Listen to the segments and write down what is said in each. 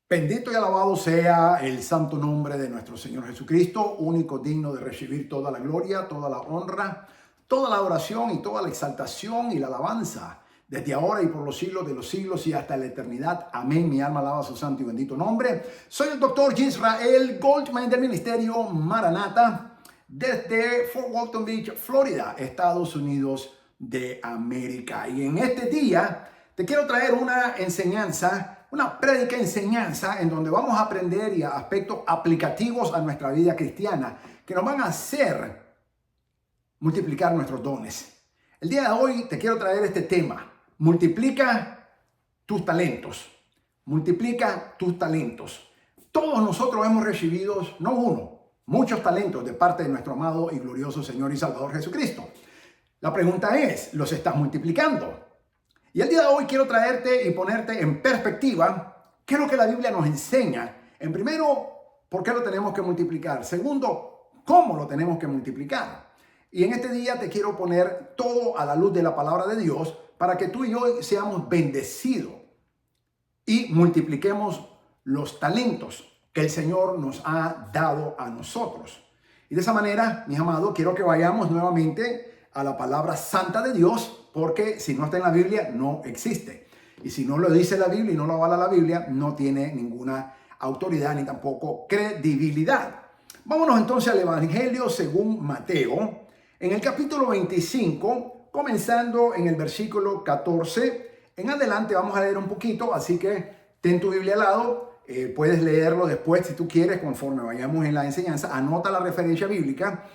Bendito y alabado sea el santo nombre de nuestro Señor Jesucristo, único digno de recibir toda la gloria, toda la honra, toda la adoración y toda la exaltación y la alabanza, desde ahora y por los siglos de los siglos y hasta la eternidad. Amén. Mi alma alaba su santo y bendito nombre. Soy el doctor Israel Goldman del Ministerio Maranata, desde Fort Walton Beach, Florida, Estados Unidos de América. Y en este día te quiero traer una enseñanza, una prédica enseñanza en donde vamos a aprender y a aspectos aplicativos a nuestra vida cristiana que nos van a hacer multiplicar nuestros dones. El día de hoy te quiero traer este tema: multiplica tus talentos. Multiplica tus talentos. Todos nosotros hemos recibido, no uno, muchos talentos de parte de nuestro amado y glorioso Señor y Salvador Jesucristo. La pregunta es, ¿los estás multiplicando? Y el día de hoy quiero traerte y ponerte en perspectiva qué es lo que la Biblia nos enseña. En primero, ¿por qué lo tenemos que multiplicar? Segundo, ¿cómo lo tenemos que multiplicar? Y en este día te quiero poner todo a la luz de la palabra de Dios para que tú y yo seamos bendecidos y multipliquemos los talentos que el Señor nos ha dado a nosotros. Y de esa manera, mis amados, quiero que vayamos nuevamente a la palabra santa de Dios, porque si no está en la Biblia, no existe. Y si no lo dice la Biblia y no lo avala la Biblia, no tiene ninguna autoridad ni tampoco credibilidad. Vámonos entonces al Evangelio según Mateo, en el capítulo 25, comenzando en el versículo 14. En adelante vamos a leer un poquito, así que ten tu Biblia al lado. Puedes leerlo después si tú quieres, conforme vayamos en la enseñanza. Anota la referencia bíblica.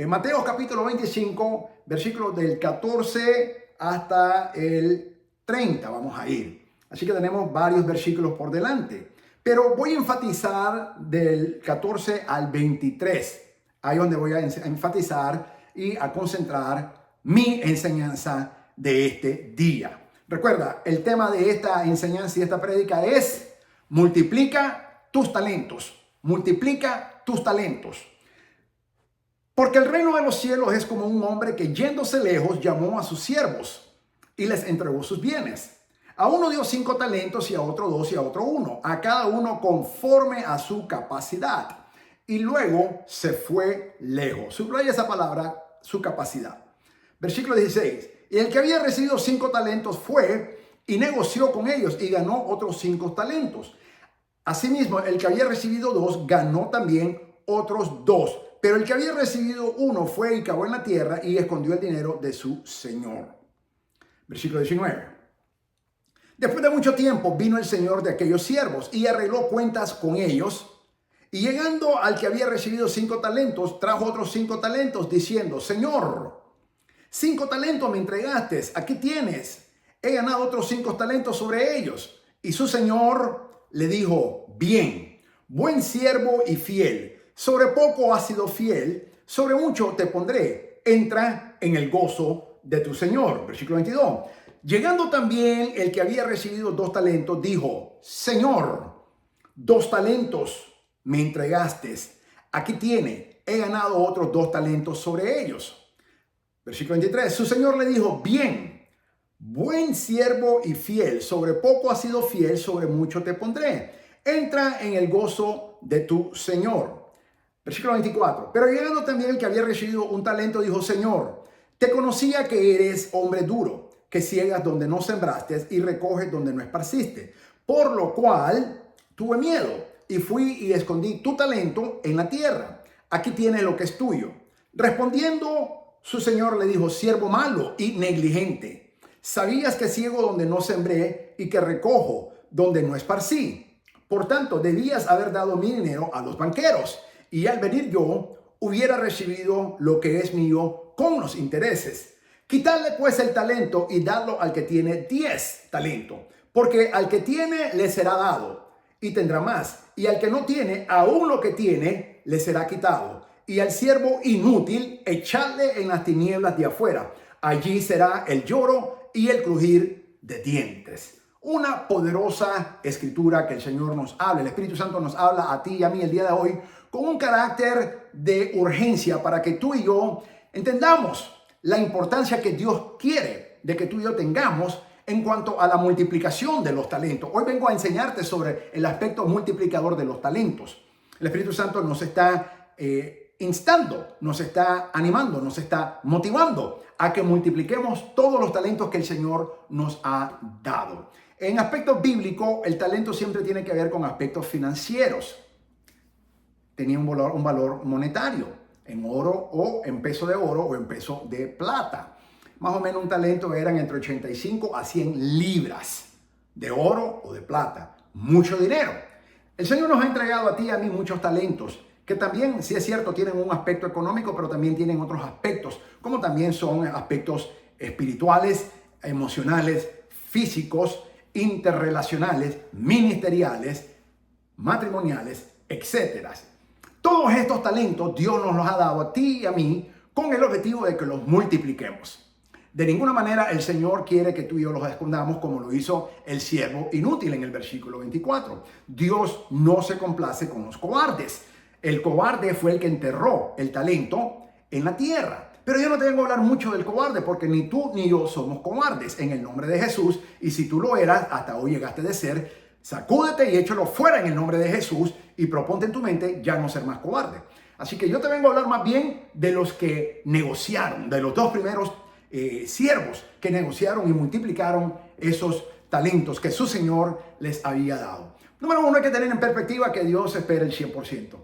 Mateo capítulo 25, versículos del 14 hasta el 30 vamos a ir. Así que tenemos varios versículos por delante. Pero voy a enfatizar del 14 al 23. Ahí donde voy a enfatizar y a concentrar mi enseñanza de este día. Recuerda, el tema de esta enseñanza y esta prédica es: multiplica tus talentos. Multiplica tus talentos. Porque el reino de los cielos es como un hombre que, yéndose lejos, llamó a sus siervos y les entregó sus bienes. A uno dio 5 talentos y a otro 2 y a otro 1, a cada uno conforme a su capacidad. Y luego se fue lejos. Subraya esa palabra, su capacidad. Versículo 16. Y el que había recibido 5 talentos fue y negoció con ellos y ganó otros 5 talentos. Asimismo, el que había recibido 2 ganó también otros 2. Pero el que había recibido 1 fue y cavó en la tierra y escondió el dinero de su señor. Versículo 19. Después de mucho tiempo vino el señor de aquellos siervos y arregló cuentas con ellos. Y llegando al que había recibido 5 talentos, trajo otros 5 talentos, diciendo: Señor, 5 talentos me entregaste, aquí tienes. He ganado otros 5 talentos sobre ellos. Y su señor le dijo: Bien, buen siervo y fiel. Sobre poco has sido fiel, sobre mucho te pondré. Entra en el gozo de tu Señor. Versículo 22. Llegando también el que había recibido 2 talentos, dijo: Señor, 2 talentos me entregaste. Aquí tiene, he ganado otros 2 talentos sobre ellos. Versículo 23. Su Señor le dijo: Bien, buen siervo y fiel. Sobre poco has sido fiel, sobre mucho te pondré. Entra en el gozo de tu Señor. Versículo 24. Pero llegando también el que había recibido 1 talento, dijo: Señor, te conocía que eres hombre duro, que ciegas donde no sembraste y recoges donde no esparciste. Por lo cual tuve miedo y fui y escondí tu talento en la tierra. Aquí tienes lo que es tuyo. Respondiendo, su señor le dijo: siervo malo y negligente. Sabías que ciego donde no sembré y que recojo donde no esparcí. Por tanto, debías haber dado mi dinero a los banqueros, y al venir yo hubiera recibido lo que es mío con los intereses. Quitarle pues el talento y darlo al que tiene 10 talentos, porque al que tiene le será dado y tendrá más, y al que no tiene, aún lo que tiene le será quitado. Y al siervo inútil echarle en las tinieblas de afuera. Allí será el lloro y el crujir de dientes. Una poderosa escritura que el Señor nos habla. El Espíritu Santo nos habla a ti y a mí el día de hoy con un carácter de urgencia para que tú y yo entendamos la importancia que Dios quiere de que tú y yo tengamos En cuanto a la multiplicación de los talentos, hoy vengo a enseñarte sobre el aspecto multiplicador de los talentos. El Espíritu Santo nos está instando, nos está animando, nos está motivando a que multipliquemos todos los talentos que el Señor nos ha dado. En aspecto bíblico, el talento siempre tiene que ver con aspectos financieros. Tenía un valor monetario, en oro o en peso de oro o en peso de plata. Más o menos un talento eran entre 85 a 100 libras de oro o de plata. Mucho dinero. El Señor nos ha entregado a ti y a mí muchos talentos que también, sí es cierto, tienen un aspecto económico, pero también tienen otros aspectos, como también son aspectos espirituales, emocionales, físicos, interrelacionales, ministeriales, matrimoniales, etc. Todos estos talentos Dios nos los ha dado a ti y a mí con el objetivo de que los multipliquemos. De ninguna manera el Señor quiere que tú y yo los escondamos como lo hizo el siervo inútil en el versículo 24. Dios no se complace con los cobardes. El cobarde fue el que enterró el talento en la tierra. Pero yo no te vengo a hablar mucho del cobarde porque ni tú ni yo somos cobardes en el nombre de Jesús. Y si tú lo eras, hasta hoy llegaste de ser, sacúdete y échalo fuera en el nombre de Jesús y proponte en tu mente ya no ser más cobarde. Así que yo te vengo a hablar más bien de los que negociaron, de los dos primeros siervos que negociaron y multiplicaron esos talentos que su Señor les había dado. Número uno, hay que tener en perspectiva que Dios espera el 100%.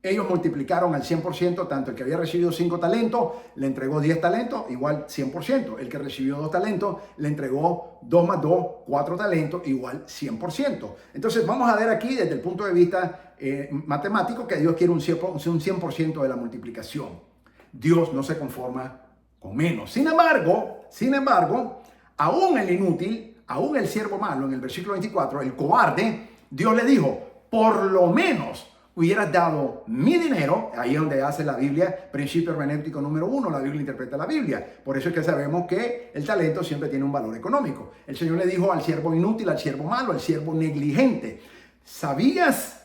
Ellos multiplicaron al 100%, tanto el que había recibido 5 talentos, le entregó 10 talentos, igual 100%. El que recibió 2 talentos, le entregó 2 más 2, 4 talentos, igual 100%. Entonces vamos a ver aquí desde el punto de vista matemático que Dios quiere un 100% de la multiplicación. Dios no se conforma con menos. Sin embargo, aún el inútil, aún el siervo malo, en el versículo 24, el cobarde, Dios le dijo, por lo menos hubieras dado mi dinero, ahí es donde hace la Biblia, principio hermenéutico número 1, la Biblia interpreta la Biblia. Por eso es que sabemos que el talento siempre tiene un valor económico. El Señor le dijo al siervo inútil, al siervo malo, al siervo negligente, ¿sabías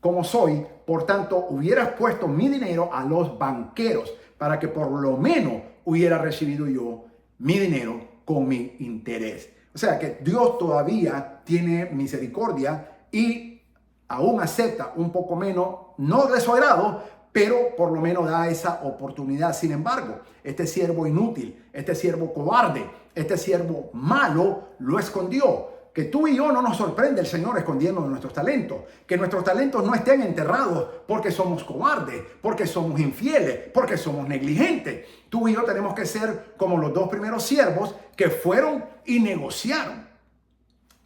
cómo soy? Por tanto, hubieras puesto mi dinero a los banqueros para que por lo menos hubiera recibido yo mi dinero con mi interés. O sea que Dios todavía tiene misericordia y aún acepta un poco menos, no de su agrado, pero por lo menos da esa oportunidad. Sin embargo, este siervo inútil, este siervo cobarde, este siervo malo lo escondió. Que tú y yo no nos sorprende el Señor escondiendo nuestros talentos. Que nuestros talentos no estén enterrados porque somos cobardes, porque somos infieles, porque somos negligentes. Tú y yo tenemos que ser como los dos primeros siervos que fueron y negociaron.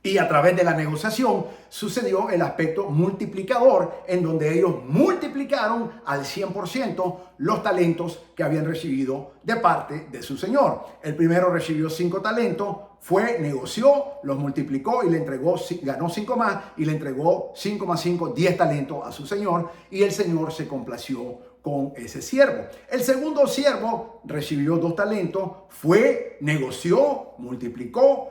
Y a través de la negociación sucedió el aspecto multiplicador, en donde ellos multiplicaron al 100% los talentos que habían recibido de parte de su Señor. El primero recibió 5 talentos, negoció, los multiplicó y le entregó, ganó 5 más y le entregó 5 más 5, 10 talentos a su Señor. Y el Señor se complació con ese siervo. El segundo siervo recibió 2 talentos, negoció, multiplicó,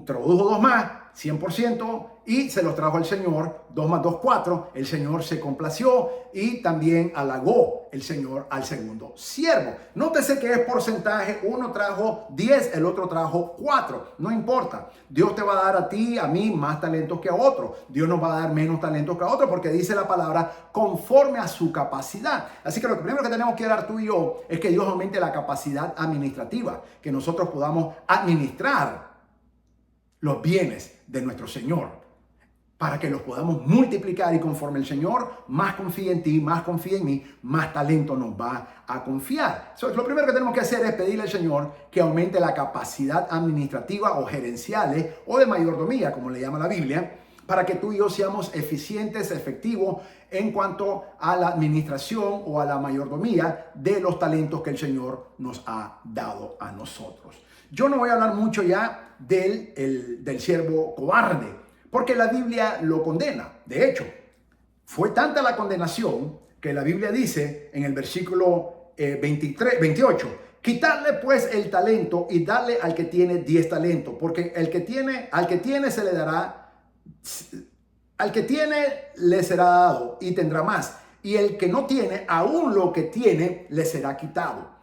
tradujo 2 más, 100%, y se los trajo al Señor, 2 más 2, 4. El Señor se complació y también halagó el Señor al segundo siervo. Nótese que es porcentaje, uno trajo 10, el otro trajo 4. No importa, Dios te va a dar a ti, a mí, más talentos que a otro. Dios nos va a dar menos talentos que a otro, porque dice la palabra, conforme a su capacidad. Así que lo primero que tenemos que dar tú y yo es que Dios aumente la capacidad administrativa, que nosotros podamos administrar los bienes de nuestro Señor, para que los podamos multiplicar, y conforme el Señor más confía en ti, más confía en mí, más talento nos va a confiar. Lo primero que tenemos que hacer es pedirle al Señor que aumente la capacidad administrativa o gerenciales o de mayordomía, como le llama la Biblia, para que tú y yo seamos eficientes, efectivos en cuanto a la administración o a la mayordomía de los talentos que el Señor nos ha dado a nosotros. Yo no voy a hablar mucho ya del siervo cobarde, porque la Biblia lo condena. De hecho, fue tanta la condenación que la Biblia dice en el versículo 28, quitarle pues el talento y darle al que tiene 10 talentos, porque al que tiene se le dará, al que tiene le será dado y tendrá más, y el que no tiene, aún lo que tiene le será quitado.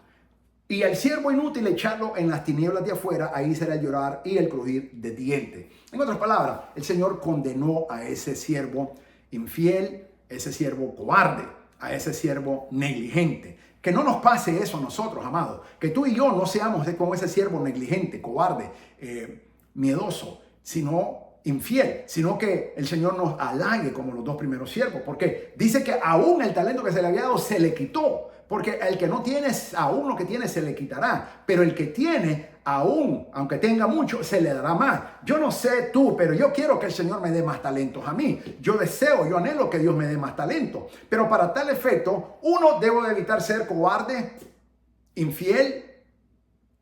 Y al siervo inútil echarlo en las tinieblas de afuera, ahí será el llorar y el crujir de dientes. En otras palabras, el Señor condenó a ese siervo infiel, ese siervo cobarde, a ese siervo negligente. Que no nos pase eso a nosotros, amados. Que tú y yo no seamos como ese siervo negligente, cobarde, miedoso, sino infiel, sino que el Señor nos halague como los dos primeros siervos, porque dice que aún el talento que se le había dado se le quitó, porque el que no tiene, aún lo que tiene se le quitará, pero el que tiene, aún, aunque tenga mucho, se le dará más. Yo no sé tú, pero yo quiero que el Señor me dé más talentos a mí. Yo deseo, yo anhelo que Dios me dé más talento, pero para tal efecto, uno, debo de evitar ser cobarde, infiel,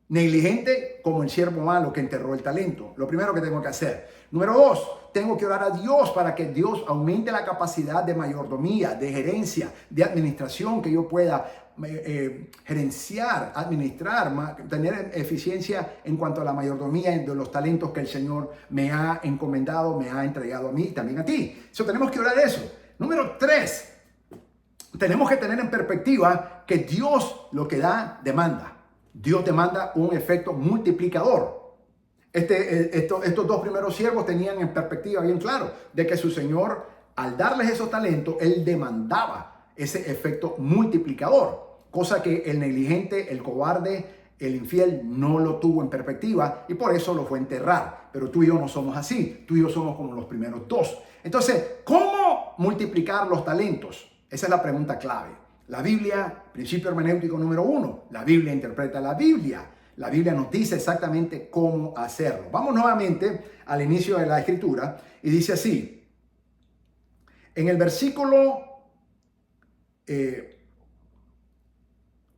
negligente, como el siervo malo que enterró el talento. Lo primero que tengo que hacer. Número 2, tengo que orar a Dios para que Dios aumente la capacidad de mayordomía, de gerencia, de administración, que yo pueda gerenciar, administrar, tener eficiencia en cuanto a la mayordomía de los talentos que el Señor me ha encomendado, me ha entregado a mí y también a ti. Eso tenemos que orar eso. Número 3, tenemos que tener en perspectiva que Dios lo que da, demanda. Dios demanda un efecto multiplicador. Estos dos primeros siervos tenían en perspectiva bien claro de que su Señor, al darles esos talentos, Él demandaba ese efecto multiplicador, cosa que el negligente, el cobarde, el infiel no lo tuvo en perspectiva y por eso lo fue a enterrar. Pero tú y yo no somos así, tú y yo somos como los primeros dos. Entonces, ¿cómo multiplicar los talentos? Esa es la pregunta clave. La Biblia, principio hermenéutico número 1, la Biblia interpreta la Biblia. La Biblia nos dice exactamente cómo hacerlo. Vamos nuevamente al inicio de la escritura y dice así. En el versículo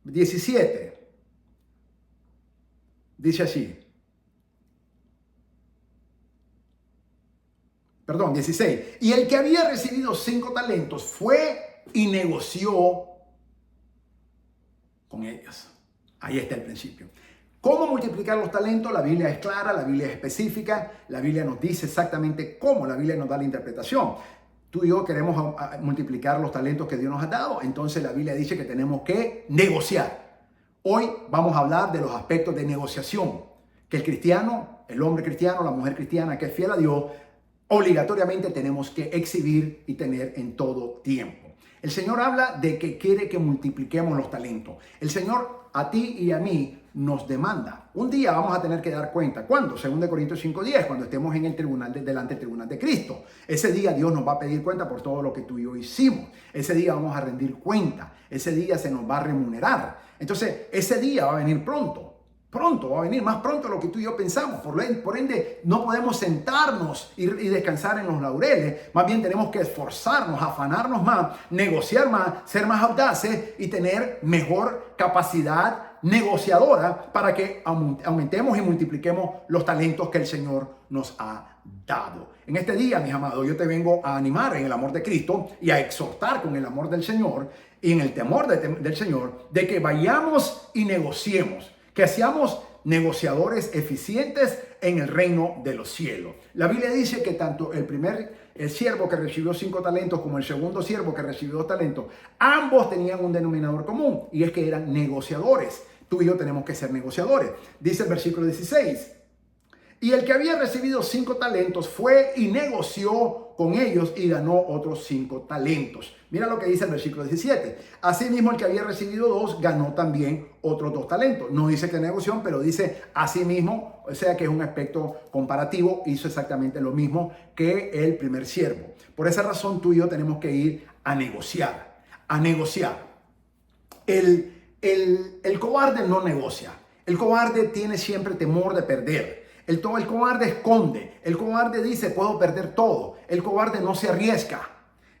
17, dice así. Perdón, 16. Y el que había recibido 5 talentos fue y negoció con ellos. Ahí está el principio. ¿Cómo multiplicar los talentos? La Biblia es clara, la Biblia es específica, la Biblia nos dice exactamente cómo, la Biblia nos da la interpretación. Tú y yo queremos multiplicar los talentos que Dios nos ha dado, entonces la Biblia dice que tenemos que negociar. Hoy vamos a hablar de los aspectos de negociación, que el cristiano, el hombre cristiano, la mujer cristiana que es fiel a Dios, obligatoriamente tenemos que exhibir y tener en todo tiempo. El Señor habla de que quiere que multipliquemos los talentos. El Señor a ti y a mí nos demanda. Un día vamos a tener que dar cuenta. ¿Cuándo? 2 Corintios 5:10, cuando estemos en el tribunal, delante del tribunal de Cristo. Ese día Dios nos va a pedir cuenta por todo lo que tú y yo hicimos. Ese día vamos a rendir cuenta. Ese día se nos va a remunerar. Entonces, ese día va a venir pronto. Pronto, va a venir más pronto de lo que tú y yo pensamos. Por ende, no podemos sentarnos y descansar en los laureles. Más bien tenemos que esforzarnos, afanarnos más, negociar más, ser más audaces y tener mejor capacidad negociadora para que aumentemos y multipliquemos los talentos que el Señor nos ha dado. En este día, mis amados, yo te vengo a animar en el amor de Cristo y a exhortar con el amor del Señor y en el temor del Señor de que vayamos y negociemos, que seamos negociadores eficientes en el reino de los cielos. La Biblia dice que tanto el siervo que recibió 5 talentos como el segundo siervo que recibió 2 talentos, ambos tenían un denominador común y es que eran negociadores. Tú y yo tenemos que ser negociadores. Dice el versículo 16. Y el que había recibido 5 talentos fue y negoció con ellos y ganó otros 5 talentos. Mira lo que dice el versículo 17. Asimismo, el que había recibido 2 ganó también otros 2 talentos. No dice que negoció, pero dice asimismo, o sea que es un aspecto comparativo, hizo exactamente lo mismo que el primer siervo. Por esa razón, tú y yo tenemos que ir a negociar, a negociar. El cobarde no negocia. El cobarde tiene siempre temor de perder. El cobarde esconde. El cobarde dice, puedo perder todo. El cobarde no se arriesga.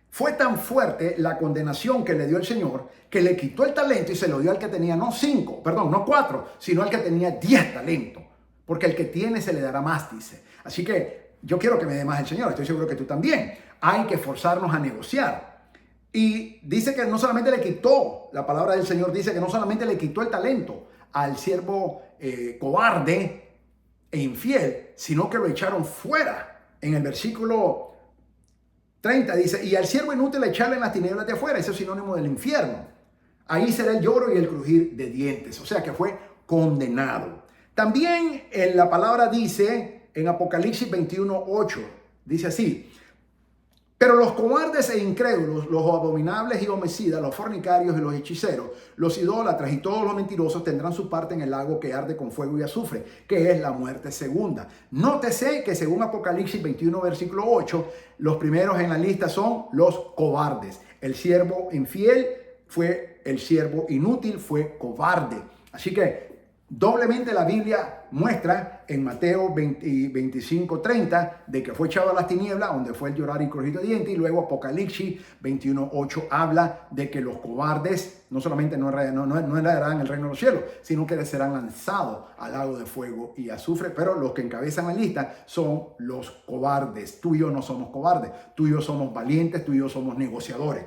Fue tan fuerte la condenación que le dio el Señor que le quitó el talento y se lo dio al que tenía no 4, sino al que tenía 10 talentos. Porque el que tiene se le dará más, dice. Así que yo quiero que me dé más el Señor. Estoy seguro que tú también. Hay que forzarnos a negociar. Y dice que no solamente le quitó, la palabra del Señor dice que no solamente le quitó el talento al siervo cobarde e infiel, sino que lo echaron fuera. En el versículo 30 dice, y al siervo inútil echarle en las tinieblas de afuera. Ese es sinónimo del infierno. Ahí será el lloro y el crujir de dientes. O sea que fue condenado. También en la palabra dice, en Apocalipsis 21:8, dice así: pero los cobardes e incrédulos, los abominables y homicidas, los fornicarios y los hechiceros, los idólatras y todos los mentirosos tendrán su parte en el lago que arde con fuego y azufre, que es la muerte segunda. Nótese que según Apocalipsis 21, versículo 8, los primeros en la lista son los cobardes. El siervo infiel fue el siervo inútil, fue cobarde. Así que doblemente la Biblia muestra en Mateo 25:30 de que fue echado a las tinieblas, donde fue el llorar y crujir de dientes, y luego Apocalipsis 21:8 habla de que los cobardes no solamente no heredarán el reino de los cielos, sino que serán lanzados al lago de fuego y azufre. Pero los que encabezan la lista son los cobardes. Tú y yo no somos cobardes, tú y yo somos valientes, tú y yo somos negociadores.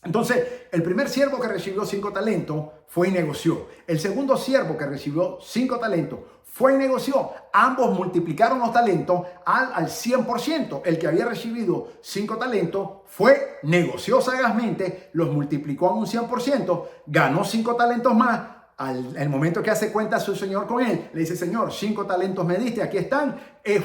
Entonces, el primer siervo que recibió 5 talentos fue y negoció. El segundo siervo que recibió 5 talentos fue y negoció. Ambos multiplicaron los talentos al 100%. El que había recibido 5 talentos fue, negoció sagazmente, los multiplicó a un 100%, ganó 5 talentos más. Al momento que hace cuenta su señor con él, le dice: Señor, 5 talentos me diste, aquí están,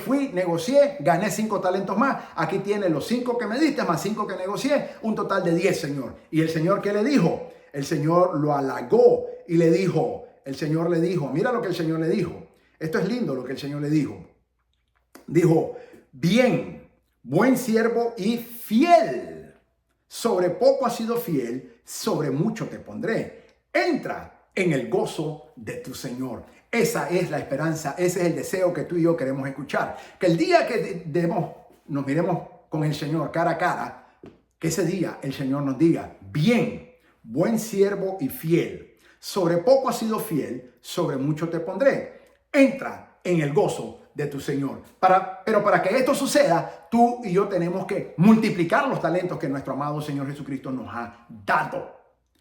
fui, negocié, gané 5 talentos más, aquí tiene los 5 que me diste más 5 que negocié, un total de 10, Señor. Y el Señor, ¿qué le dijo? El Señor lo halagó y le dijo, el Señor le dijo, mira lo que el Señor le dijo, esto es lindo lo que el Señor le dijo. Dijo: bien, buen siervo y fiel, sobre poco has sido fiel, sobre mucho te pondré. Entra en el gozo de tu Señor. Esa es la esperanza, ese es el deseo que tú y yo queremos escuchar. Que el día que nos miremos con el Señor cara a cara, que ese día el Señor nos diga: bien, buen siervo y fiel, sobre poco has sido fiel, sobre mucho te pondré. Entra en el gozo de tu Señor. Pero para que esto suceda, tú y yo tenemos que multiplicar los talentos que nuestro amado Señor Jesucristo nos ha dado.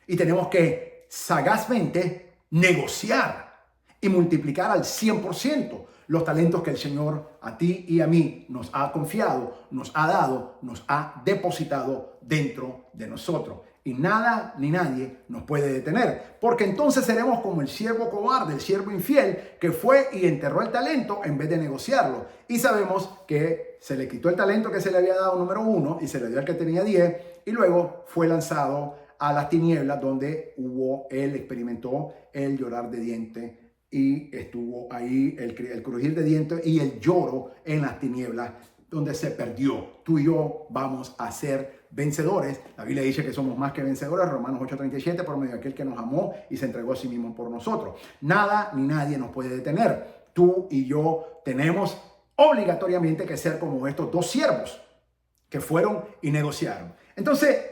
Y tenemos que sagazmente negociar y multiplicar al 100% los talentos que el Señor a ti y a mí nos ha confiado, nos ha dado, nos ha depositado dentro de nosotros. Y nada ni nadie nos puede detener, porque entonces seremos como el siervo cobarde, el siervo infiel, que fue y enterró el talento en vez de negociarlo. Y sabemos que se le quitó el talento que se le había dado número 1 y se le dio al que tenía 10, y luego fue lanzado a las tinieblas, donde él experimentó el llorar de dientes y estuvo ahí el crujir de dientes y el lloro en las tinieblas, donde se perdió. Tú y yo vamos a ser vencedores. La Biblia dice que somos más que vencedores, Romanos 8:37, por medio de aquel que nos amó y se entregó a sí mismo por nosotros. Nada ni nadie nos puede detener. Tú y yo tenemos obligatoriamente que ser como estos 2 siervos que fueron y negociaron. Entonces,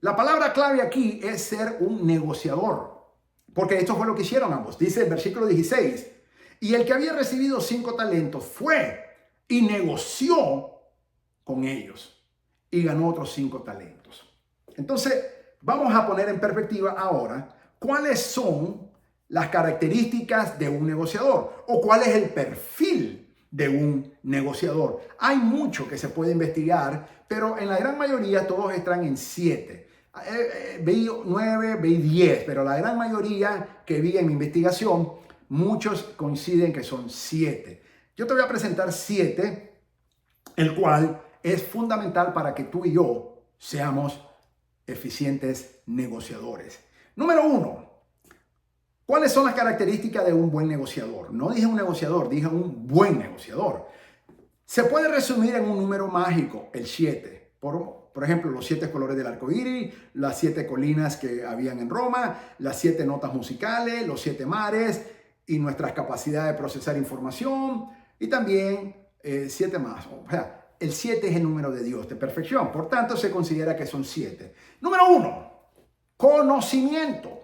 la palabra clave aquí es ser un negociador, porque esto fue lo que hicieron ambos. Dice el versículo 16, y el que había recibido 5 talentos fue y negoció con ellos y ganó otros 5 talentos. Entonces, vamos a poner en perspectiva ahora cuáles son las características de un negociador o cuál es el perfil de un negociador. Hay mucho que se puede investigar, pero en la gran mayoría todos están en 7. Vi 9, vi 10, pero la gran mayoría que vi en mi investigación, muchos coinciden que son 7. Yo te voy a presentar 7, el cual es fundamental para que tú y yo seamos eficientes negociadores. Número 1, ¿cuáles son las características de un buen negociador? No dije un negociador, dije un buen negociador. Se puede resumir en un número mágico, el 7. Por ejemplo, los 7 colores del arco iris, las 7 colinas que habían en Roma, las 7 notas musicales, los 7 mares y nuestras capacidades de procesar información y también 7 más. O sea, el 7 es el número de Dios, de perfección. Por tanto, se considera que son 7. Número 1, conocimiento.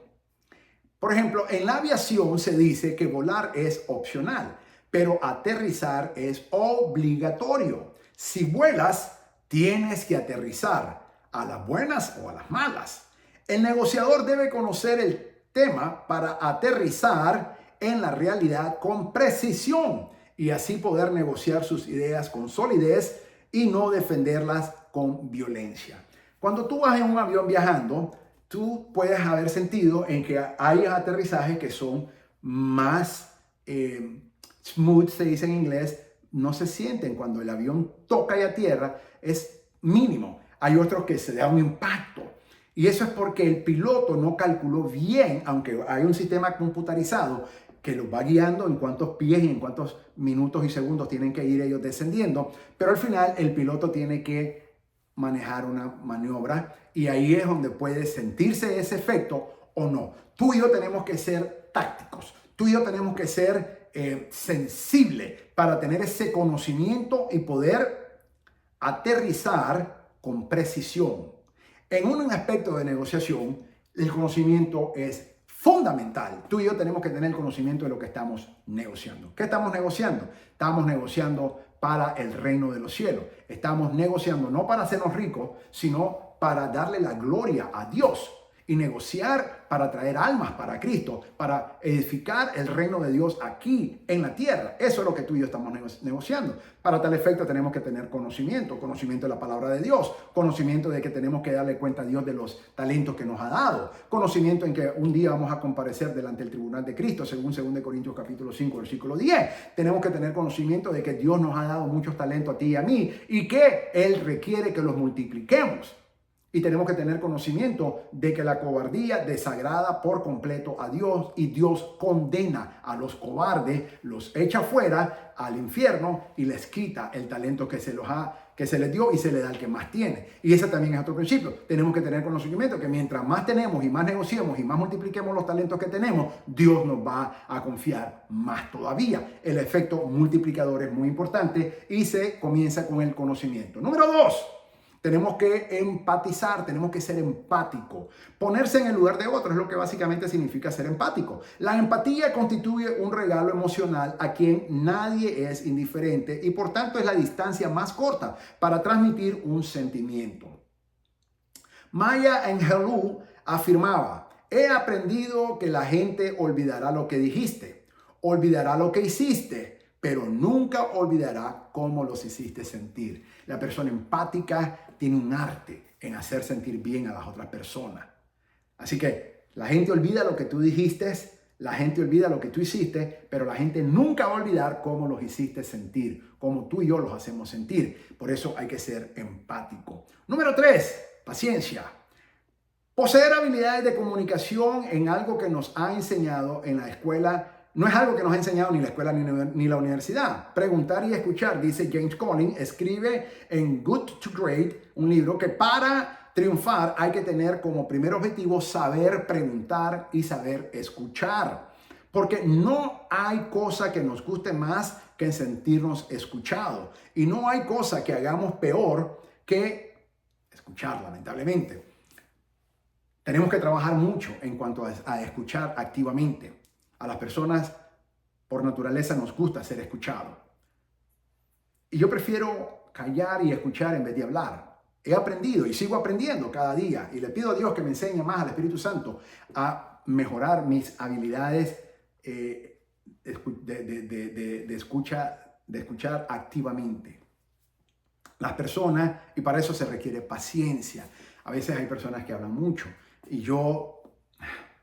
Por ejemplo, en la aviación se dice que volar es opcional, pero aterrizar es obligatorio. Si vuelas, tienes que aterrizar a las buenas o a las malas. El negociador debe conocer el tema para aterrizar en la realidad con precisión y así poder negociar sus ideas con solidez y no defenderlas con violencia. Cuando tú vas en un avión viajando, tú puedes haber sentido en que hay aterrizajes que son más smooth, se dice en inglés, no se sienten cuando el avión toca ya tierra, es mínimo. Hay otros que se da un impacto. Y eso es porque el piloto no calculó bien, aunque hay un sistema computarizado que los va guiando en cuántos pies y en cuántos minutos y segundos tienen que ir ellos descendiendo, pero al final el piloto tiene que manejar una maniobra y ahí es donde puede sentirse ese efecto o no. Tú y yo tenemos que ser tácticos, tú y yo tenemos que ser sensibles para tener ese conocimiento y poder aterrizar con precisión. En un aspecto de negociación, el conocimiento es fundamental. Tú y yo tenemos que tener conocimiento de lo que estamos negociando. ¿Qué estamos negociando? Estamos negociando para el reino de los cielos. Estamos negociando no para hacernos ricos, sino para darle la gloria a Dios y negociar para traer almas para Cristo, para edificar el reino de Dios aquí en la tierra. Eso es lo que tú y yo estamos negociando. Para tal efecto tenemos que tener conocimiento de la palabra de Dios, conocimiento de que tenemos que darle cuenta a Dios de los talentos que nos ha dado, conocimiento en que un día vamos a comparecer delante del tribunal de Cristo, según 2 Corintios capítulo 5, versículo 10. Tenemos que tener conocimiento de que Dios nos ha dado muchos talentos a ti y a mí y que Él requiere que los multipliquemos. Y tenemos que tener conocimiento de que la cobardía desagrada por completo a Dios y Dios condena a los cobardes, los echa fuera al infierno y les quita el talento que se les dio y se le da al que más tiene. Y ese también es otro principio. Tenemos que tener conocimiento que mientras más tenemos y más negociemos y más multipliquemos los talentos que tenemos, Dios nos va a confiar más todavía. El efecto multiplicador es muy importante y se comienza con el conocimiento. Número 2. Tenemos que empatizar, tenemos que ser empático. Ponerse en el lugar de otro es lo que básicamente significa ser empático. La empatía constituye un regalo emocional a quien nadie es indiferente y por tanto es la distancia más corta para transmitir un sentimiento. Maya Angelou afirmaba: he aprendido que la gente olvidará lo que dijiste, olvidará lo que hiciste, pero nunca olvidará cómo los hiciste sentir. La persona empática tiene un arte en hacer sentir bien a las otras personas. Así que la gente olvida lo que tú dijiste, la gente olvida lo que tú hiciste, pero la gente nunca va a olvidar cómo los hiciste sentir, cómo tú y yo los hacemos sentir. Por eso hay que ser empático. Número 3, paciencia. Poseer habilidades de comunicación en algo que nos ha enseñado en la escuela no es algo que nos ha enseñado ni la escuela ni la universidad. Preguntar y escuchar, dice James Collins, escribe en Good to Great, un libro que para triunfar hay que tener como primer objetivo saber preguntar y saber escuchar. Porque no hay cosa que nos guste más que sentirnos escuchados. Y no hay cosa que hagamos peor que escuchar, lamentablemente. Tenemos que trabajar mucho en cuanto a escuchar activamente. A las personas, por naturaleza, nos gusta ser escuchados. Y yo prefiero callar y escuchar en vez de hablar. He aprendido y sigo aprendiendo cada día. Y le pido a Dios que me enseñe más, al Espíritu Santo, a mejorar mis habilidades de escuchar activamente. Las personas, y para eso se requiere paciencia. A veces hay personas que hablan mucho. Y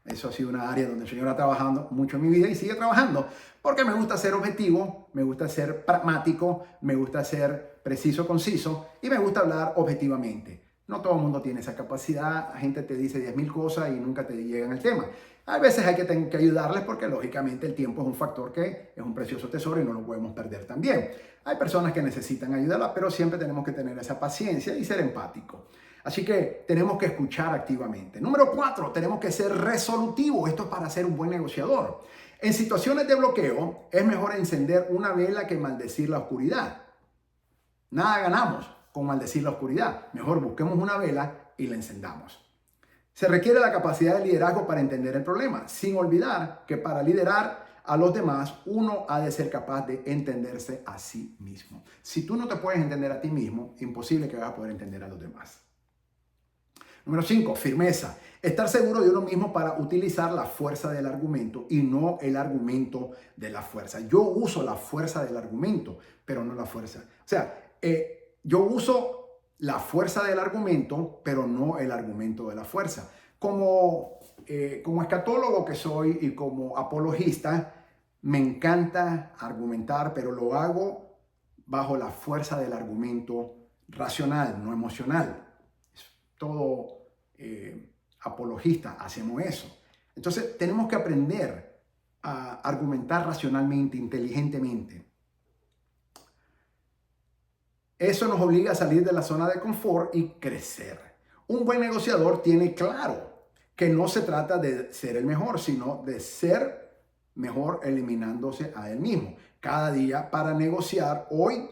eso ha sido una área donde el Señor ha trabajado mucho en mi vida y sigue trabajando porque me gusta ser objetivo, me gusta ser pragmático, me gusta ser preciso, conciso y me gusta hablar objetivamente. No todo el mundo tiene esa capacidad, la gente te dice 10,000 cosas y nunca te llegan al tema. A veces hay que ayudarles porque lógicamente el tiempo es un factor que es un precioso tesoro y no lo podemos perder también. Hay personas que necesitan ayudarla, pero siempre tenemos que tener esa paciencia y ser empático. Así que tenemos que escuchar activamente. Número 4, tenemos que ser resolutivos. Esto es para ser un buen negociador. En situaciones de bloqueo, es mejor encender una vela que maldecir la oscuridad. Nada ganamos con maldecir la oscuridad. Mejor busquemos una vela y la encendamos. Se requiere la capacidad de liderazgo para entender el problema, sin olvidar que para liderar a los demás, uno ha de ser capaz de entenderse a sí mismo. Si tú no te puedes entender a ti mismo, imposible que vas a poder entender a los demás. Número 5, firmeza. Estar seguro de uno mismo para utilizar la fuerza del argumento y no el argumento de la fuerza. Yo uso la fuerza del argumento, pero no la fuerza. O sea, yo uso la fuerza del argumento, pero no el argumento de la fuerza. Como escatólogo que soy y como apologista, me encanta argumentar, pero lo hago bajo la fuerza del argumento racional, no emocional. Todo apologista hacemos eso. Entonces tenemos que aprender a argumentar racionalmente, inteligentemente. Eso nos obliga a salir de la zona de confort y crecer. Un buen negociador tiene claro que no se trata de ser el mejor, sino de ser mejor eliminándose a él mismo cada día para negociar hoy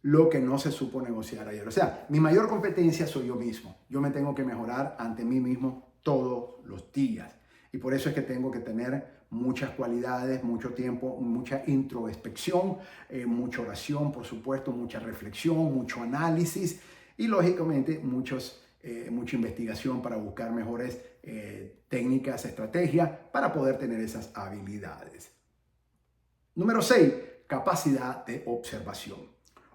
lo que no se supo negociar ayer. O sea, mi mayor competencia soy yo mismo. Yo me tengo que mejorar ante mí mismo todos los días. Y por eso es que tengo que tener muchas cualidades, mucho tiempo, mucha introspección, mucha oración, por supuesto, mucha reflexión, mucho análisis y lógicamente mucha investigación para buscar mejores técnicas, estrategias para poder tener esas habilidades. Número 6, capacidad de observación.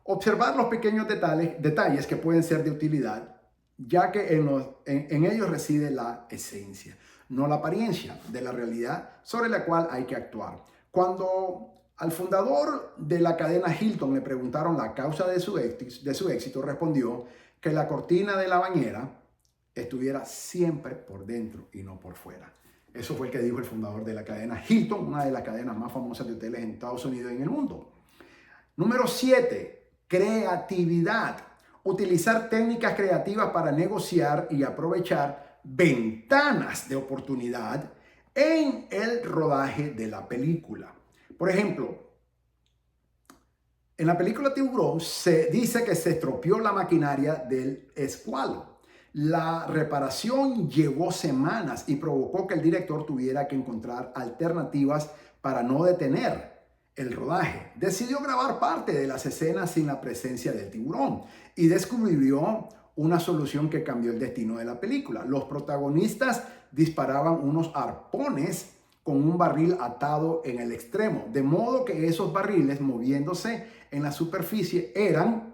Observar los pequeños detalles que pueden ser de utilidad, ya que en ellos reside la esencia, no la apariencia de la realidad sobre la cual hay que actuar. Cuando al fundador de la cadena Hilton le preguntaron la causa de su éxito, respondió que la cortina de la bañera estuviera siempre por dentro y no por fuera. Eso fue el que dijo el fundador de la cadena Hilton, una de las cadenas más famosas de hoteles en Estados Unidos y en el mundo. Número 7, creatividad. Utilizar técnicas creativas para negociar y aprovechar ventanas de oportunidad en el rodaje de la película. Por ejemplo, en la película Tiburón se dice que se estropeó la maquinaria del escualo. La reparación llevó semanas y provocó que el director tuviera que encontrar alternativas para no detener el rodaje. Decidió grabar parte de las escenas sin la presencia del tiburón y descubrió una solución que cambió el destino de la película. Los protagonistas disparaban unos arpones con un barril atado en el extremo, de modo que esos barriles moviéndose en la superficie eran,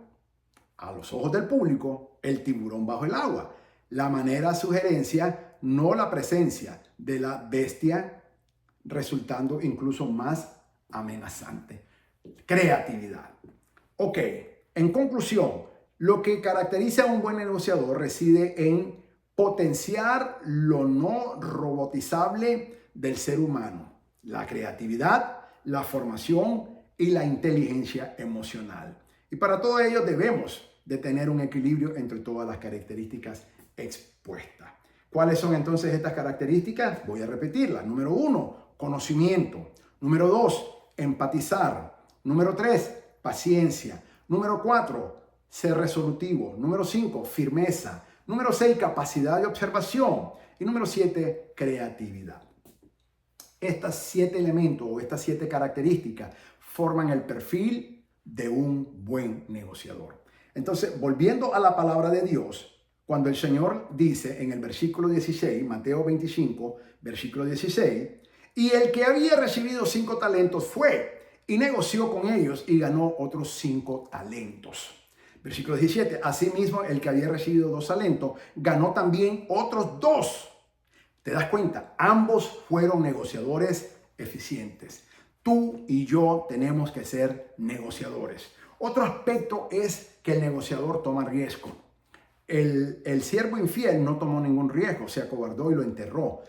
a los ojos del público, el tiburón bajo el agua. La manera sugerencia, no la presencia de la bestia, resultando incluso más amenazante. Creatividad. Ok, en conclusión, lo que caracteriza a un buen negociador reside en potenciar lo no robotizable del ser humano, la creatividad, la formación y la inteligencia emocional. Y para todo ello debemos de tener un equilibrio entre todas las características expuestas. ¿Cuáles son entonces estas características? Voy a repetirlas. Número 1, conocimiento. Número 2, empatizar. Número 3, paciencia. Número 4, ser resolutivo. Número 5, firmeza. Número 6, capacidad de observación. Y número 7, creatividad. Estos 7 elementos o estas 7 características forman el perfil de un buen negociador. Entonces, volviendo a la palabra de Dios, cuando el Señor dice en el versículo 16, Mateo 25, versículo 16, y el que había recibido 5 talentos fue y negoció con ellos y ganó otros 5 talentos. Versículo 17, asimismo el que había recibido 2 talentos ganó también otros 2. ¿Te das cuenta? Ambos fueron negociadores eficientes. Tú y yo tenemos que ser negociadores. Otro aspecto es que el negociador toma riesgo. El siervo infiel no tomó ningún riesgo, se acobardó y lo enterró.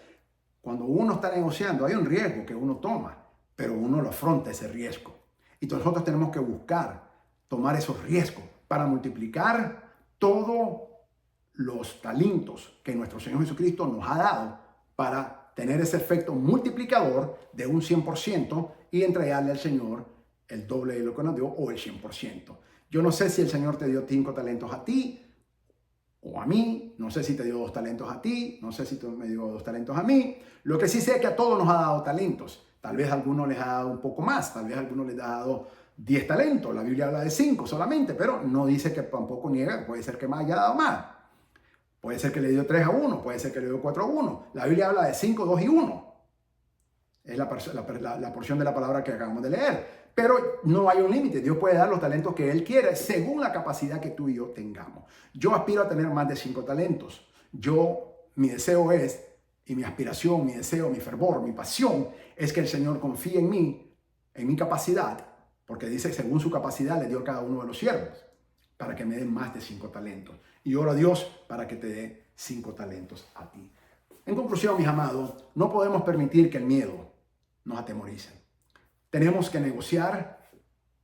Cuando uno está negociando hay un riesgo que uno toma, pero uno lo afronta ese riesgo. Y nosotros tenemos que buscar tomar esos riesgos para multiplicar todos los talentos que nuestro Señor Jesucristo nos ha dado para tener ese efecto multiplicador de un 100% y entregarle al Señor el doble de lo que nos dio o el 100%. Yo no sé si el Señor te dio 5 talentos a ti o a mí, no sé si te dio 2 talentos a ti, no sé si tú me dio 2 talentos a mí. Lo que sí sé es que a todos nos ha dado talentos. Tal vez a algunos les ha dado un poco más, tal vez a algunos les ha dado 10 talentos. La Biblia habla de 5 solamente, pero no dice que tampoco niega, puede ser que me haya dado más. Puede ser que le dio 3 a 1, puede ser que le dio 4 a 1. La Biblia habla de 5, 2 y 1. Es la porción de la palabra que acabamos de leer. Pero no hay un límite. Dios puede dar los talentos que Él quiere según la capacidad que tú y yo tengamos. Yo aspiro a tener más de 5 talentos. Yo mi deseo es, y mi aspiración, mi deseo, mi fervor, mi pasión, es que el Señor confíe en mí, en mi capacidad, porque dice, según su capacidad le dio a cada uno de los siervos, para que me den más de 5 talentos. Y oro a Dios para que te dé 5 talentos a ti. En conclusión, mis amados, no podemos permitir que el miedo nos atemorice. Tenemos que negociar,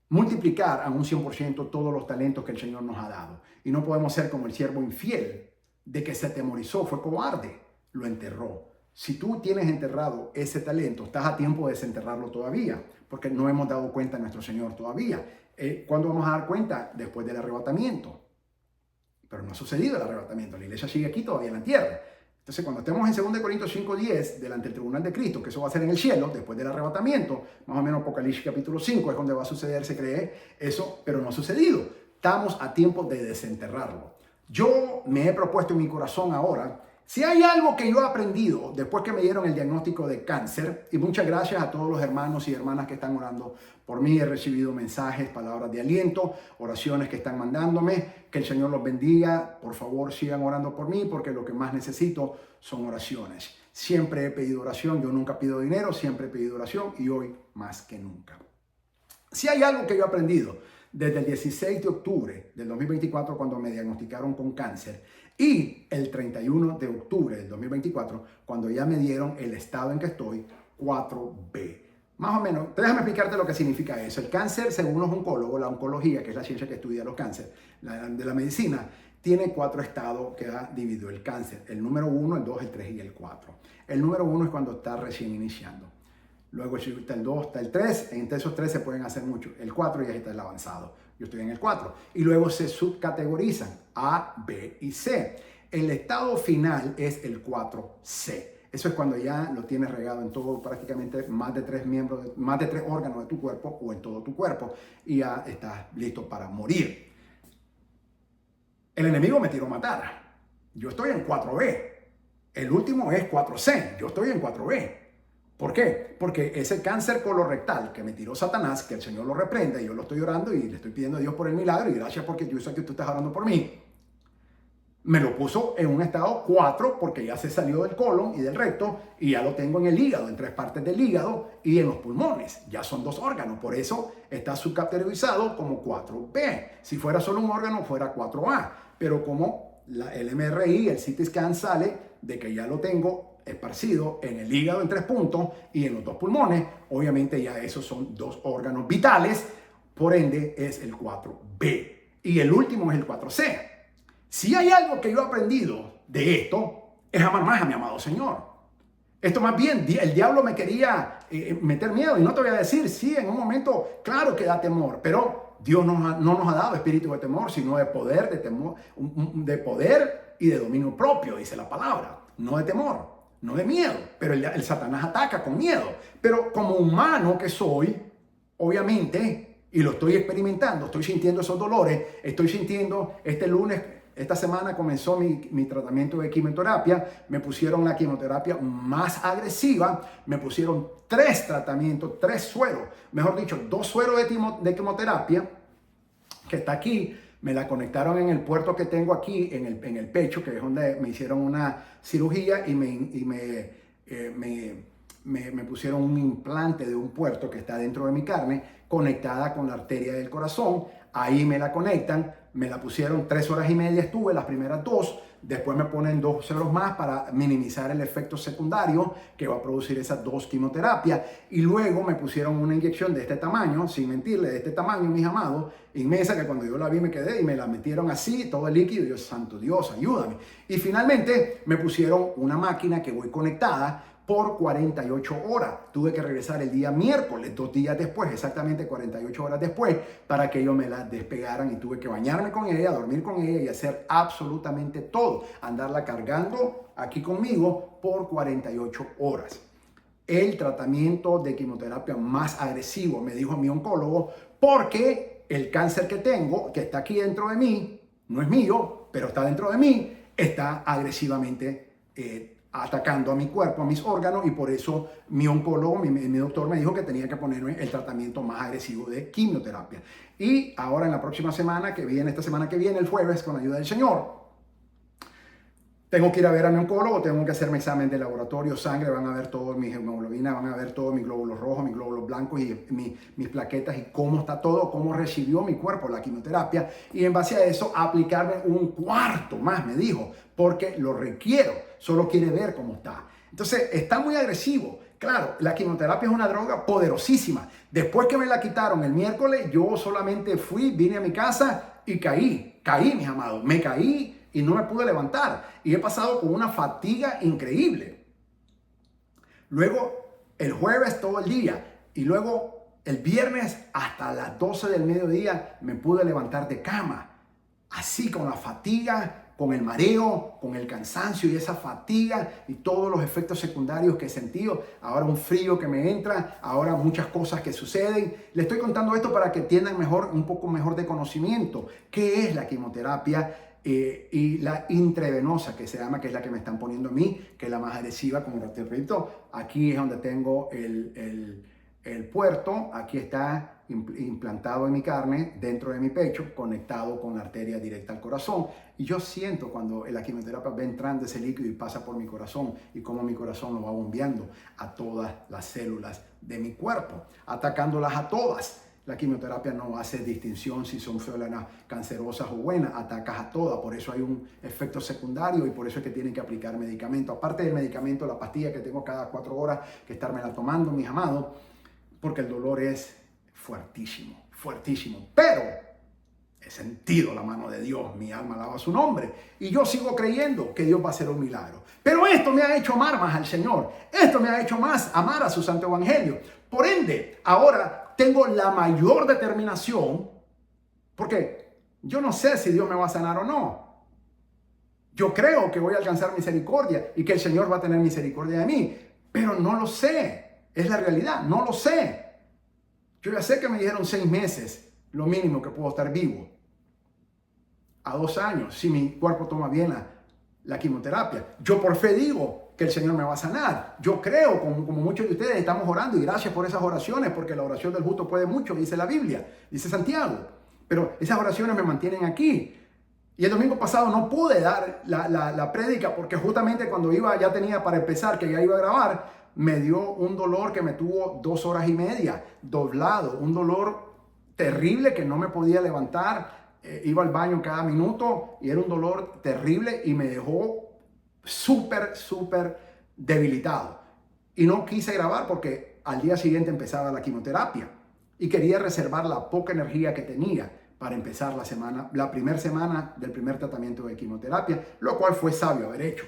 multiplicar a un 100% todos los talentos que el Señor nos ha dado. Y no podemos ser como el siervo infiel de que se atemorizó, fue cobarde, lo enterró. Si tú tienes enterrado ese talento, estás a tiempo de desenterrarlo todavía, porque no hemos dado cuenta a nuestro Señor todavía. ¿Cuándo vamos a dar cuenta? Después del arrebatamiento. Pero no ha sucedido el arrebatamiento, la iglesia sigue aquí todavía en la tierra. Entonces, cuando estemos en 2 Corintios 5:10, delante del tribunal de Cristo, que eso va a ser en el cielo, después del arrebatamiento, más o menos Apocalipsis capítulo 5 es donde va a suceder, se cree eso, pero no ha sucedido. Estamos a tiempo de desenterrarlo. Yo me he propuesto en mi corazón ahora, si hay algo que yo he aprendido después que me dieron el diagnóstico de cáncer, y muchas gracias a todos los hermanos y hermanas que están orando por mí, he recibido mensajes, palabras de aliento, oraciones que están mandándome, que el Señor los bendiga, por favor sigan orando por mí, porque lo que más necesito son oraciones. Siempre he pedido oración, yo nunca pido dinero, siempre he pedido oración y hoy más que nunca. Si hay algo que yo he aprendido desde el 16 de octubre del 2024, cuando me diagnosticaron con cáncer, y el 31 de octubre del 2024, cuando ya me dieron el estado en que estoy, 4B. Más o menos, déjame explicarte lo que significa eso. El cáncer, según los oncólogos, la oncología, que es la ciencia que estudia los cánceres, de la medicina, tiene 4 estados que ha dividido el cáncer. El número 1, el 2, el 3 y el 4. El número 1 es cuando está recién iniciando. Luego está el 2, está el 3, entre esos 3 se pueden hacer mucho. El 4 ya está el avanzado. Yo estoy en el 4. Y luego se subcategorizan A, B y C. El estado final es el 4C. Eso es cuando ya lo tienes regado en todo, prácticamente más de 3 miembros, más de 3 órganos de tu cuerpo o en todo tu cuerpo. Y ya estás listo para morir. El enemigo me tiró a matar. Yo estoy en 4B. El último es 4C. Yo estoy en 4B. ¿Por qué? Porque ese cáncer colorectal que me tiró Satanás, que el Señor lo reprenda, y yo lo estoy orando y le estoy pidiendo a Dios por el milagro, y gracias porque yo sé que tú estás orando por mí, me lo puso en un estado 4 porque ya se salió del colon y del recto y ya lo tengo en el hígado, en 3 partes del hígado y en los pulmones. Ya son 2 órganos, por eso está subcategorizado como 4B. Si fuera solo un órgano, fuera 4A, pero como el MRI, el CT scan sale de que ya lo tengo esparcido en el hígado en 3 puntos y en los 2 pulmones, obviamente ya esos son 2 órganos vitales, por ende es el 4B. Y el último es el 4C. Si hay algo que yo he aprendido de esto, es amar más a mi amado Señor. Esto más bien, el diablo me quería meter miedo, y no te voy a decir, sí, en un momento, claro que da temor, pero Dios no nos ha dado espíritu de temor, sino de poder, de temor, de poder y de dominio propio, dice la palabra, no de temor. No de miedo, pero el Satanás ataca con miedo. Pero como humano que soy, obviamente, y lo estoy experimentando, estoy sintiendo esos dolores, estoy sintiendo este lunes, esta semana comenzó mi tratamiento de quimioterapia, me pusieron la quimioterapia más agresiva, me pusieron 3 tratamientos, 3 sueros, mejor dicho, 2 sueros de quimioterapia, que está aquí. Me la conectaron en el puerto que tengo aquí, en el pecho, que es donde me hicieron una cirugía y me pusieron un implante de un puerto que está dentro de mi carne, conectada con la arteria del corazón. Ahí me la conectan, me la pusieron 3 horas y media estuve, las primeras 2. Después me ponen 2 ceros más para minimizar el efecto secundario que va a producir esas 2 quimioterapias. Y luego me pusieron una inyección de este tamaño, sin mentirle, de este tamaño, mis amados, inmensa, que cuando yo la vi me quedé y me la metieron así, todo el líquido. Y yo, santo Dios, ayúdame. Y finalmente me pusieron una máquina que voy conectada por 48 horas. Tuve que regresar el día miércoles, 2 días después, exactamente 48 horas después, para que ellos me la despegaran, y tuve que bañarme con ella, dormir con ella y hacer absolutamente todo, andarla cargando aquí conmigo por 48 horas. El tratamiento de quimioterapia más agresivo, me dijo mi oncólogo, porque el cáncer que tengo, que está aquí dentro de mí, no es mío, pero está dentro de mí, está agresivamente atacando a mi cuerpo, a mis órganos, y por eso mi oncólogo, mi doctor me dijo que tenía que ponerme el tratamiento más agresivo de quimioterapia. Y ahora en la próxima semana que viene, esta semana que viene, el jueves, con la ayuda del Señor, tengo que ir a ver a mi oncólogo, tengo que hacerme examen de laboratorio, sangre, van a ver todos mis hemoglobinas, van a ver todos mis glóbulos rojos, mis glóbulos blancos y mis plaquetas y cómo está todo, cómo recibió mi cuerpo la quimioterapia. Y en base a eso, aplicarme un cuarto más, me dijo, porque lo requiero, solo quiere ver cómo está. Entonces, está muy agresivo. Claro, la quimioterapia es una droga poderosísima. Después que me la quitaron el miércoles, yo solamente vine a mi casa y caí, mis amados, me caí y no me pude levantar. Y he pasado con una fatiga increíble. Luego, el jueves todo el día. Y luego, el viernes hasta las 12 del mediodía me pude levantar de cama. Así con la fatiga, con el mareo, con el cansancio y esa fatiga y todos los efectos secundarios que he sentido. Ahora un frío que me entra, ahora muchas cosas que suceden. Le estoy contando esto para que entiendan un poco mejor de conocimiento. ¿Qué es la quimioterapia? Y la intravenosa, que se llama, que es la que me están poniendo a mí, que es la más agresiva, como te repito. Aquí es donde tengo el puerto, aquí está implantado en mi carne, dentro de mi pecho, conectado con la arteria directa al corazón. Y yo siento cuando la quimioterapia va entrando ese líquido y pasa por mi corazón y cómo mi corazón lo va bombeando a todas las células de mi cuerpo, atacándolas a todas. La quimioterapia no hace distinción si son células cancerosas o buenas, atacas a todas, por eso hay un efecto secundario y por eso es que tienen que aplicar medicamento. Aparte del medicamento, la pastilla que tengo cada 4 horas que estármela tomando, mis amados, porque el dolor es fuertísimo, fuertísimo. Pero he sentido la mano de Dios, mi alma alaba su nombre y yo sigo creyendo que Dios va a hacer un milagro. Pero esto me ha hecho amar más al Señor, esto me ha hecho más amar a su santo evangelio. Por ende, ahora tengo la mayor determinación, porque yo no sé si Dios me va a sanar o no. Yo creo que voy a alcanzar misericordia y que el Señor va a tener misericordia de mí, pero no lo sé. Es la realidad, no lo sé. Yo ya sé que me dijeron 6 meses, lo mínimo que puedo estar vivo. A 2 años, si mi cuerpo toma bien la quimioterapia. Yo por fe digo que el Señor me va a sanar. Yo creo, como muchos de ustedes estamos orando, y gracias por esas oraciones, porque la oración del justo puede mucho, dice la Biblia, dice Santiago. Pero esas oraciones me mantienen aquí. Y el domingo pasado no pude dar la prédica porque justamente cuando ya tenía para empezar, que ya iba a grabar, me dio un dolor que me tuvo 2 horas y media, doblado, un dolor terrible que no me podía levantar. Iba al baño cada minuto y era un dolor terrible y me dejó súper debilitado. Y no quise grabar porque al día siguiente empezaba la quimioterapia y quería reservar la poca energía que tenía para empezar la primera semana del primer tratamiento de quimioterapia, lo cual fue sabio haber hecho.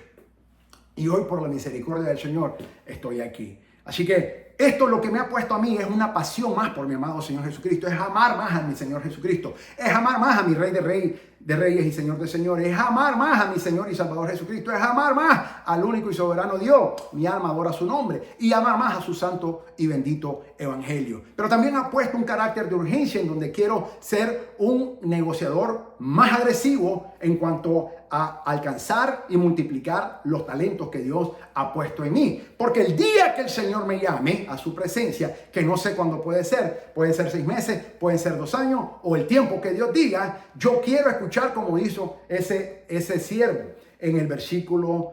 Y hoy, por la misericordia del Señor, estoy aquí. Así que esto lo que me ha puesto a mí es una pasión más por mi amado Señor Jesucristo. Es amar más a mi Señor Jesucristo. Es amar más a mi Rey de Reyes y Señor de Señores. Es amar más a mi Señor y Salvador Jesucristo. Es amar más al único y soberano Dios. Mi alma adora su nombre. Y amar más a su santo y bendito evangelio. Pero también ha puesto un carácter de urgencia en donde quiero ser un negociador más agresivo en cuanto a alcanzar y multiplicar los talentos que Dios ha puesto en mí. Porque el día que el Señor me llame a su presencia, que no sé cuándo pueden ser 6 meses, pueden ser 2 años o el tiempo que Dios diga, yo quiero escuchar como hizo ese siervo en el versículo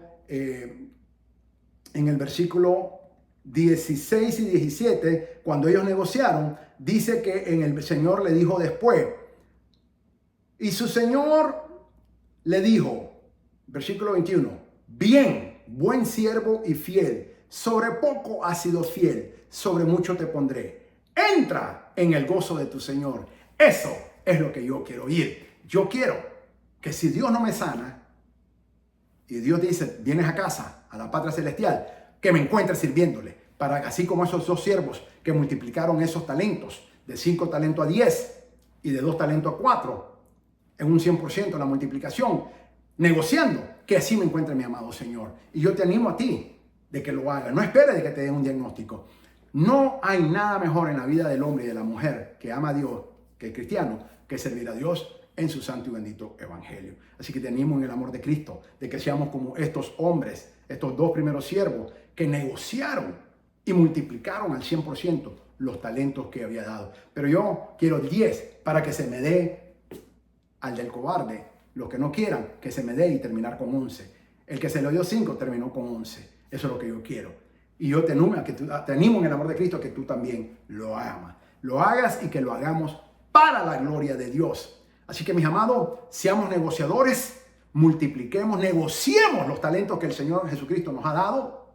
16 y 17, cuando ellos negociaron, dice que el Señor le dijo después, y su Señor le dijo, versículo 21, bien, buen siervo y fiel, sobre poco has sido fiel, sobre mucho te pondré. Entra en el gozo de tu Señor. Eso es lo que yo quiero oír. Yo quiero que si Dios no me sana, y Dios dice, vienes a casa, a la patria celestial, que me encuentres sirviéndole, para así como esos 2 siervos que multiplicaron esos talentos, de 5 talentos a 10 y de 2 talentos a 4, en un 100% la multiplicación, negociando, que así me encuentre mi amado Señor. Y yo te animo a ti de que lo hagas. No esperes de que te den un diagnóstico. No hay nada mejor en la vida del hombre y de la mujer que ama a Dios, que es cristiano, que servir a Dios en su santo y bendito evangelio. Así que te animo en el amor de Cristo, de que seamos como estos hombres, estos 2 primeros siervos que negociaron y multiplicaron al 100% los talentos que había dado. Pero yo quiero 10 para que se me dé al del cobarde, los que no quieran, que se me dé y terminar con 11. El que se le dio 5 terminó con 11. Eso es lo que yo quiero. Y yo te animo en el amor de Cristo a que tú también lo hagas y que lo hagamos para la gloria de Dios. Así que, mis amados, seamos negociadores, multipliquemos, negociemos los talentos que el Señor Jesucristo nos ha dado.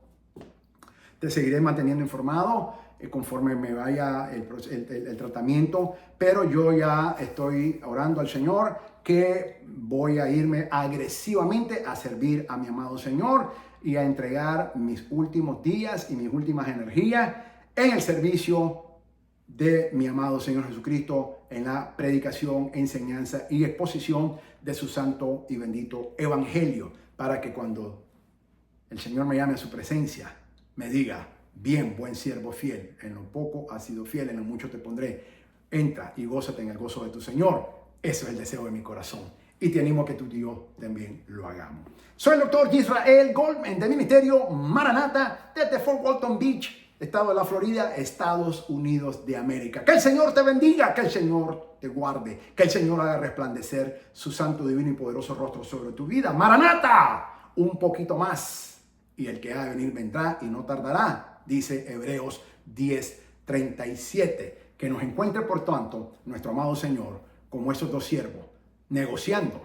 Te seguiré manteniendo informado conforme me vaya el tratamiento, pero yo ya estoy orando al Señor que voy a irme agresivamente a servir a mi amado Señor y a entregar mis últimos días y mis últimas energías en el servicio de mi amado Señor Jesucristo, en la predicación, enseñanza y exposición de su santo y bendito evangelio, para que cuando el Señor me llame a su presencia, me diga: bien, buen siervo fiel, en lo poco has sido fiel, en lo mucho te pondré, entra y gózate en el gozo de tu Señor. Eso es el deseo de mi corazón y te animo a que tú y yo también lo hagamos. Soy el doctor Israel Goldman de Ministerio Maranata desde Fort Walton Beach, estado de la Florida, Estados Unidos de América. Que el Señor te bendiga, que el Señor te guarde, que el Señor haga resplandecer su santo, divino y poderoso rostro sobre tu vida. Maranata, un poquito más y el que ha de venir vendrá y no tardará, dice Hebreos 10:37. Que nos encuentre, por tanto, nuestro amado Señor como esos dos siervos, negociando,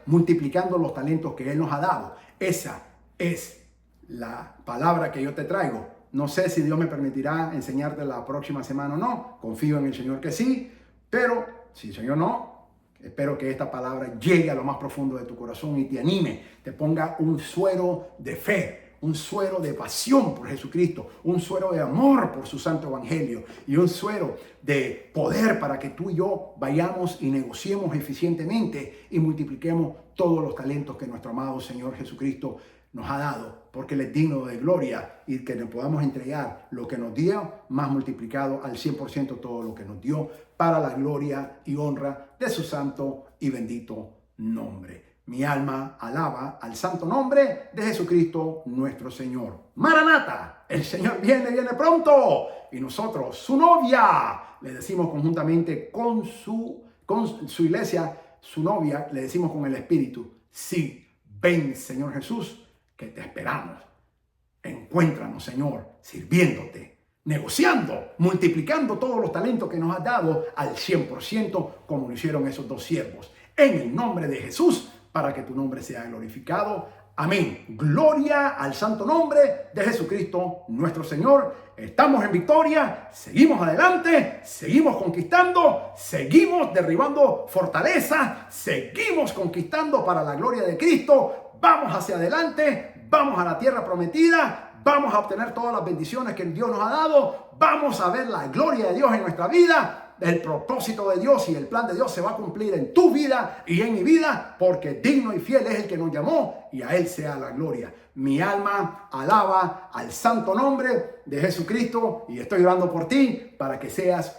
multiplicando los talentos que Él nos ha dado. Esa es la palabra que yo te traigo. No sé si Dios me permitirá enseñarte la próxima semana o no. Confío en el Señor que sí, pero si el Señor no, espero que esta palabra llegue a lo más profundo de tu corazón y te anime, te ponga un suero de fe, un suero de pasión por Jesucristo, un suero de amor por su santo evangelio y un suero de poder para que tú y yo vayamos y negociemos eficientemente y multipliquemos todos los talentos que nuestro amado Señor Jesucristo nos ha dado, porque Él es digno de gloria, y que le podamos entregar lo que nos dio, más multiplicado al 100% todo lo que nos dio, para la gloria y honra de su santo y bendito nombre. Mi alma alaba al santo nombre de Jesucristo nuestro Señor. Maranata, el Señor viene pronto. Y nosotros, su novia, le decimos conjuntamente con su iglesia, su novia, le decimos con el Espíritu: sí, ven, Señor Jesús, que te esperamos. Encuéntranos, Señor, sirviéndote, negociando, multiplicando todos los talentos que nos has dado al 100%, como lo hicieron esos dos siervos. En el nombre de Jesús, para que tu nombre sea glorificado. Amén. Gloria al santo nombre de Jesucristo nuestro Señor. Estamos en victoria, seguimos adelante, seguimos conquistando, seguimos derribando fortalezas, seguimos conquistando para la gloria de Cristo. Vamos hacia adelante, vamos a la tierra prometida, vamos a obtener todas las bendiciones que Dios nos ha dado, vamos a ver la gloria de Dios en nuestra vida. El propósito de Dios y el plan de Dios se va a cumplir en tu vida y en mi vida, porque digno y fiel es el que nos llamó, y a Él sea la gloria. Mi alma alaba al santo nombre de Jesucristo, y estoy orando por ti para que seas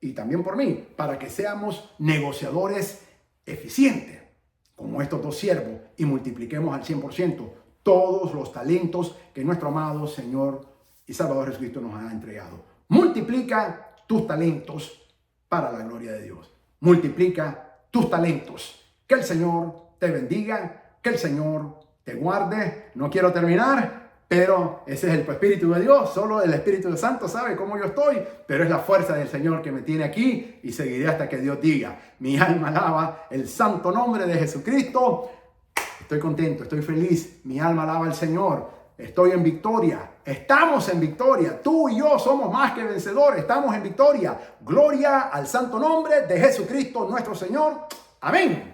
y también por mí, para que seamos negociadores eficientes como estos dos siervos y multipliquemos al 100% todos los talentos que nuestro amado Señor y Salvador Jesucristo nos ha entregado. Multiplica tus talentos para la gloria de Dios. Multiplica tus talentos. Que el Señor te bendiga, que el Señor te guarde. No quiero terminar, pero ese es el Espíritu de Dios. Solo el Espíritu Santo sabe cómo yo estoy, pero es la fuerza del Señor que me tiene aquí, y seguiré hasta que Dios diga. Mi alma alaba el santo nombre de Jesucristo. Estoy contento, estoy feliz. Mi alma alaba al Señor. Estoy en victoria. Estamos en victoria. Tú y yo somos más que vencedores. Estamos en victoria. Gloria al santo nombre de Jesucristo nuestro Señor. Amén.